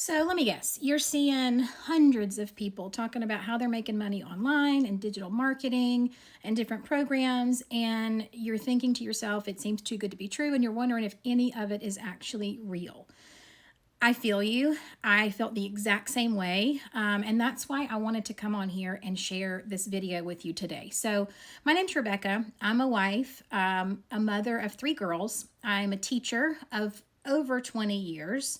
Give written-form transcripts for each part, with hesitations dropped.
So let me guess, you're seeing hundreds of people talking about how they're making money online and digital marketing and different programs, and you're thinking to yourself, it seems too good to be true, and you're wondering if any of it is actually real. I feel you. I felt the exact same way. And that's why I wanted to come on here and share this video with you today. So, my name's Rebecca. I'm a wife, a mother of three girls. I'm a teacher of over 20 years.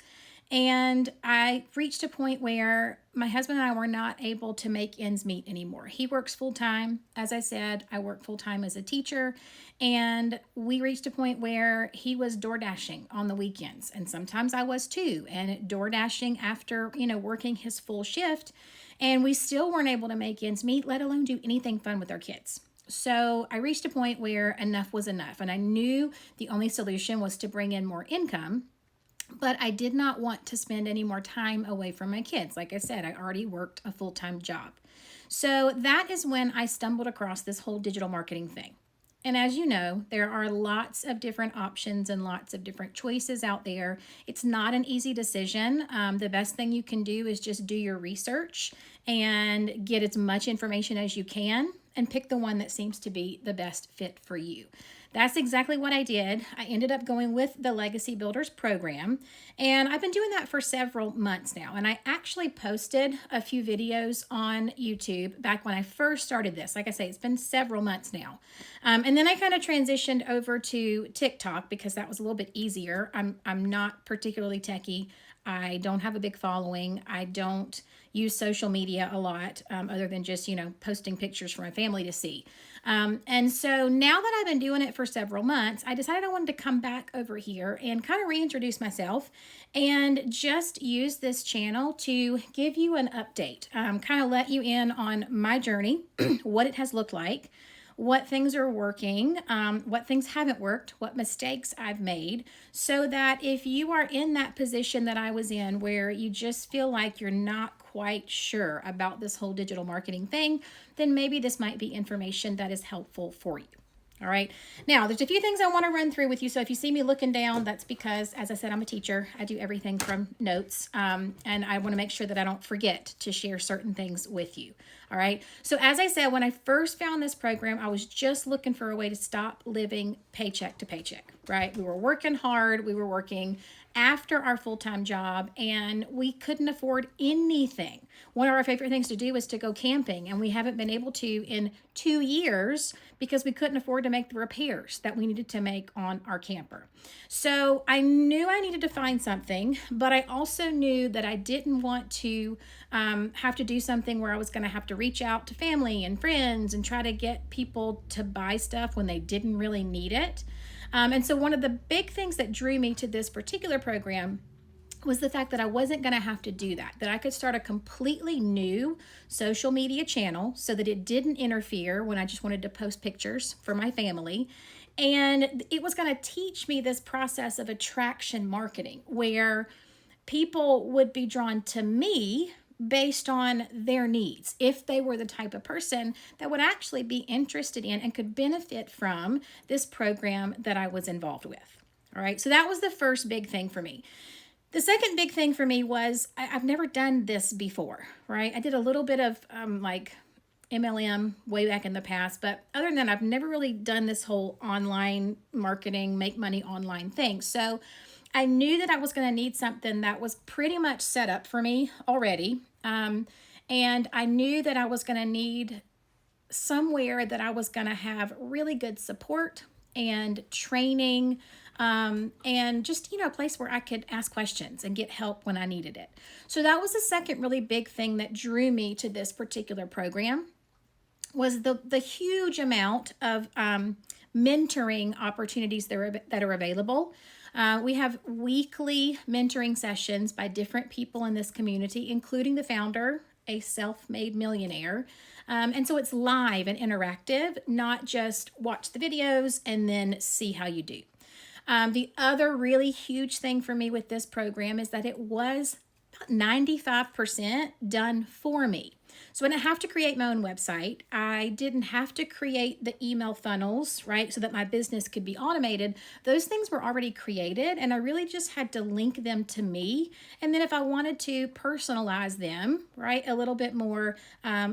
And I reached a point where my husband and I were not able to make ends meet anymore. He works full time. As I said, I work full time as a teacher. And we reached a point where he was door dashing on the weekends. And sometimes I was too. And door dashing after, working his full shift. And we still weren't able to make ends meet, let alone do anything fun with our kids. So I reached a point where enough was enough. And I knew the only solution was to bring in more income. But I did not want to spend any more time away from my kids. Like I said, I already worked a full-time job. So that is when I stumbled across this whole digital marketing thing. And as you know, there are lots of different options and lots of different choices out there. It's not an easy decision. The best thing you can do is just do your research and get as much information as you can and pick the one that seems to be the best fit for you. That's exactly what I did. I ended up going with the Legacy Builders program, and I've been doing that for several months now. And I actually posted a few videos on YouTube back when I first started this. Like I say, it's been several months now. And then I kind of transitioned over to TikTok because that was a little bit easier. I'm not particularly techie. I don't have a big following. I don't use social media a lot, other than just, posting pictures for my family to see. And so now that I've been doing it for several months, I decided I wanted to come back over here and kind of reintroduce myself and just use this channel to give you an update, kind of let you in on my journey, what it has looked like, what things are working, what things haven't worked, what mistakes I've made, so that if you are in that position that I was in where you just feel like you're not quite sure about this whole digital marketing thing, then maybe this might be information that is helpful for you. All right. Now, there's a few things I want to run through with you. So if you see me looking down, that's because, as I said, I'm a teacher. I do everything from notes, and I want to make sure that I don't forget to share certain things with you. All right. So as I said, when I first found this program, I was just looking for a way to stop living paycheck to paycheck, right? We were working hard. We were working after our full-time job, and we couldn't afford anything. One of our favorite things to do is to go camping, and we haven't been able to in 2 years because we couldn't afford to make the repairs that we needed to make on our camper. So I knew I needed to find something, but I also knew that I didn't want to have to do something where I was going to have to reach out to family and friends and try to get people to buy stuff when they didn't really need it. And so one of the big things that drew me to this particular program was the fact that I wasn't going to have to do that I could start a completely new social media channel so that it didn't interfere when I just wanted to post pictures for my family. And it was going to teach me this process of attraction marketing where people would be drawn to me based on their needs, if they were the type of person that would actually be interested in and could benefit from this program that I was involved with. All right, so that was the first big thing for me. The second big thing for me was I've never done this before, right? I did a little bit of like MLM way back in the past, but other than that, I've never really done this whole online marketing, make money online thing. So I knew that I was going to need something that was pretty much set up for me already. And I knew that I was going to need somewhere that I was going to have really good support and training, and just, a place where I could ask questions and get help when I needed it. So that was the second really big thing that drew me to this particular program, was the huge amount of mentoring opportunities that are available. We have weekly mentoring sessions by different people in this community, including the founder, a self-made millionaire. And so it's live and interactive, not just watch the videos and then see how you do. The other really huge thing for me with this program is that it was about 95% done for me. So I didn't have to create my own website. I didn't have to create the email funnels, right, so that my business could be automated. Those things were already created, and I really just had to link them to me. And then if I wanted to personalize them, right, a little bit more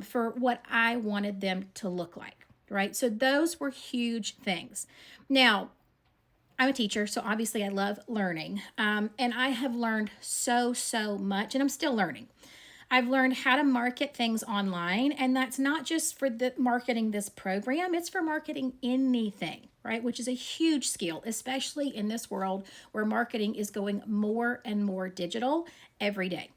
for what I wanted them to look like, right? So those were huge things. Now, I'm a teacher, so obviously I love learning. And I have learned so much, and I'm still learning. I've learned how to market things online, and that's not just for the marketing this program, it's for marketing anything, right? Which is a huge skill, especially in this world where marketing is going more and more digital every day.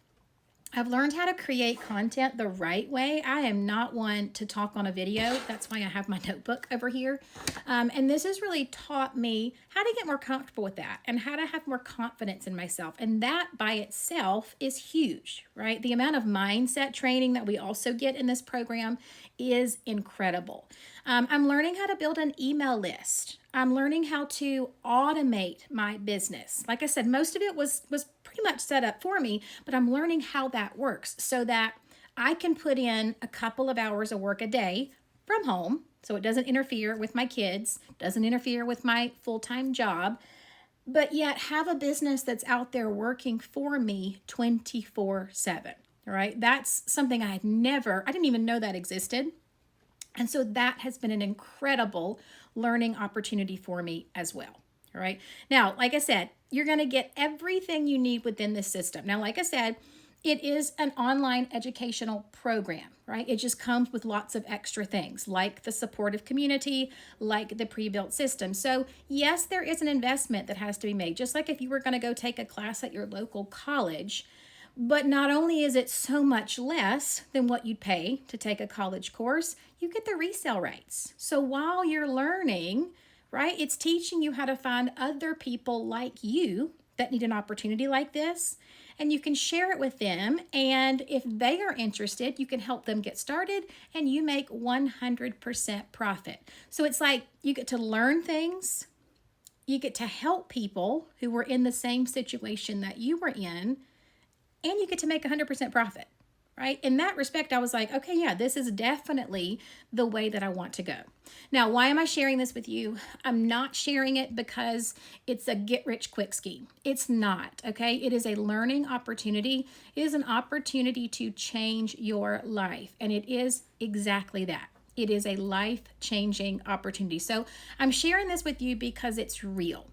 I've learned how to create content the right way. I am not one to talk on a video. That's why I have my notebook over here. And this has really taught me how to get more comfortable with that and how to have more confidence in myself. And that by itself is huge, right? The amount of mindset training that we also get in this program is incredible. I'm learning how to build an email list. I'm learning how to automate my business. Like I said, most of it was pretty much set up for me, but I'm learning how that works so that I can put in a couple of hours of work a day from home, so it doesn't interfere with my kids, doesn't interfere with my full-time job, but yet have a business that's out there working for me 24/7. All right, that's something I didn't even know that existed. And so that has been an incredible learning opportunity for me as well. All right. Now, like I said, you're going to get everything you need within this system. Now, like I said, it is an online educational program, right? It just comes with lots of extra things like the supportive community, like the pre-built system. So yes, there is an investment that has to be made, just like if you were going to go take a class at your local college. But not only is it so much less than what you'd pay to take a college course, you get the resale rates. So while you're learning, right, it's teaching you how to find other people like you that need an opportunity like this, and you can share it with them. And if they are interested, you can help them get started and you make 100% profit. So it's like you get to learn things, you get to help people who were in the same situation that you were in, and you get to make 100% profit, right? In that respect, I was like, okay, yeah, this is definitely the way that I want to go. Now, why am I sharing this with you? I'm not sharing it because it's a get-rich-quick scheme. It's not, okay? It is a learning opportunity. It is an opportunity to change your life, and it is exactly that. It is a life-changing opportunity. So I'm sharing this with you because it's real.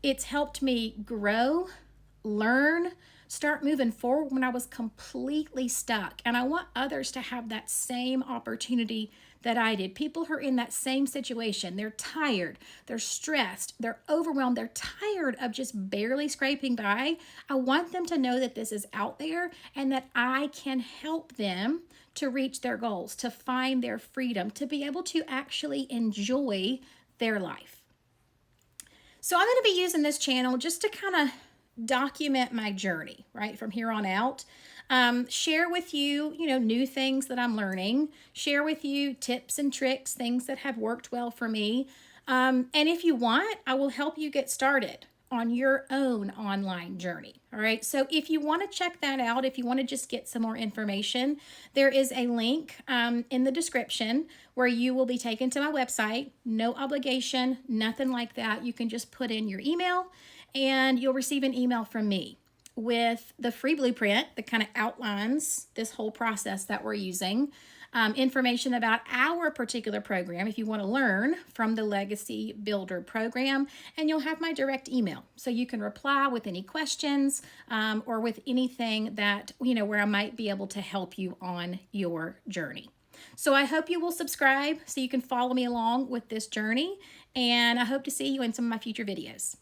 It's helped me grow, learn, start moving forward when I was completely stuck. And I want others to have that same opportunity that I did. People who are in that same situation, they're tired, they're stressed, they're overwhelmed, they're tired of just barely scraping by. I want them to know that this is out there and that I can help them to reach their goals, to find their freedom, to be able to actually enjoy their life. So I'm going to be using this channel just to kind of document my journey, right, from here on out. Share with you, new things that I'm learning. Share with you tips and tricks, things that have worked well for me. And if you want, I will help you get started on your own online journey. All right. So if you want to check that out, if you want to just get some more information, there is a link in the description where you will be taken to my website. No obligation, nothing like that. You can just put in your email and you'll receive an email from me with the free blueprint that kind of outlines this whole process that we're using. Information about our particular program if you want to learn from the Legacy Builder program, and you'll have my direct email. So you can reply with any questions or with anything that, where I might be able to help you on your journey. So I hope you will subscribe so you can follow me along with this journey, and I hope to see you in some of my future videos.